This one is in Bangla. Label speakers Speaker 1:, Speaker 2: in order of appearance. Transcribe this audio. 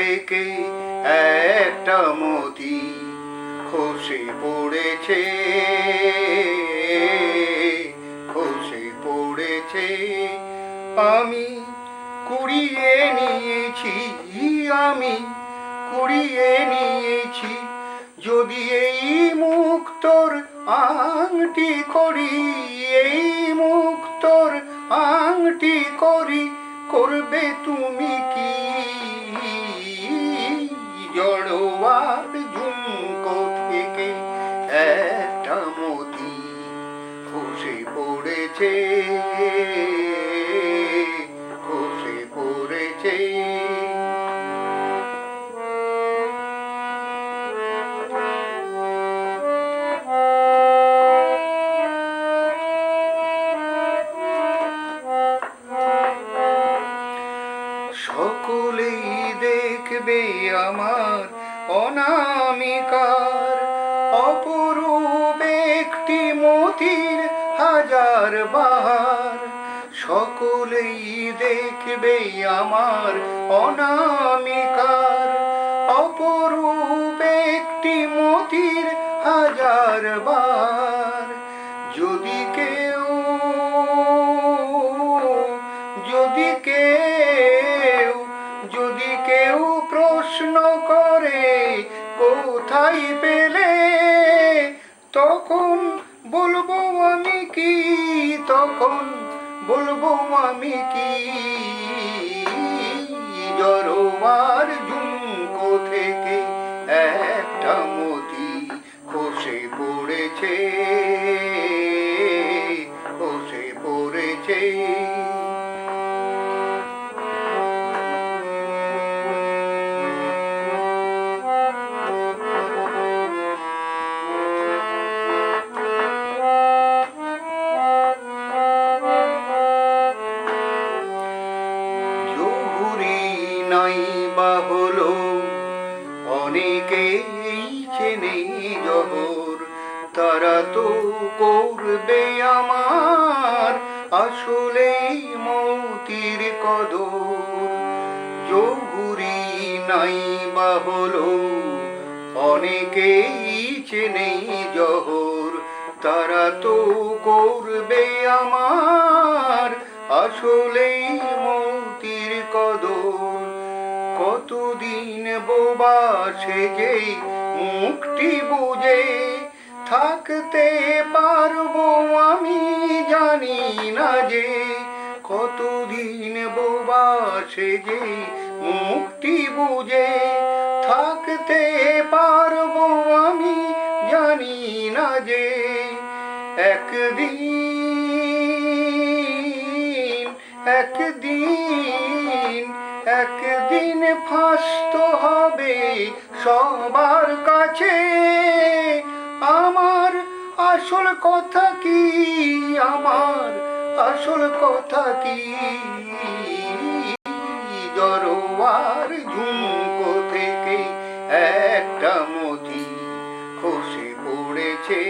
Speaker 1: থেকে একটা মতি খসে পড়েছে, খসে পড়েছে। আমি কুড়িয়ে নিয়েছি, আমি কুড়িয়ে নিয়েছি। যদি এই মুক্তোর আংটি করি, এই মুক্তোর আংটি করি, করবে তুমি কি? জড়োয়ার ঝুমকো থেকে একটা মতি খসে পড়েছে, খসে পড়েছে। সকলেই দেখবে আমার অনামিকার অপরূপ একটি মতির হাজার বাহার। সকলেই দেখবে আমার অনামিকার অপরূপ একটি মতির হাজার বাহার। যদি কেউ, যদি কেউ, যদি কেউ প্রশ্ন করে কোথায় পেলে, তখন বলবো আমি কি, তখন বলবো আমি কি? জড়োয়ার ঝুমকো থেকে একটা মতি খসে পড়েছে, খসে পড়েছে। নাই বা হলো অনেকেই চেনে জহর, তারা তো করবে আমার আসলেই মতির কদর। জহুরি নাই বা হলো অনেকেই চেনে জহর, তারা তো করবে আমার আসলেই মতির কদর। কতদিন বোবা সেজে মুখটি বুঝে থাকতে পারবো আমি জানি না যে, কতদিন বোবা সেজে মুখটি বুঝে থাকতে পারবো আমি জানি না যে। একদিন, একদিন, একদিন ফাঁস তো হবে সবার কাছে আমার আসল কথা কি, আমার আসল কথা কি? জড়োয়ার ঝুমকো থেকে একটা মতি খসে পড়েছে।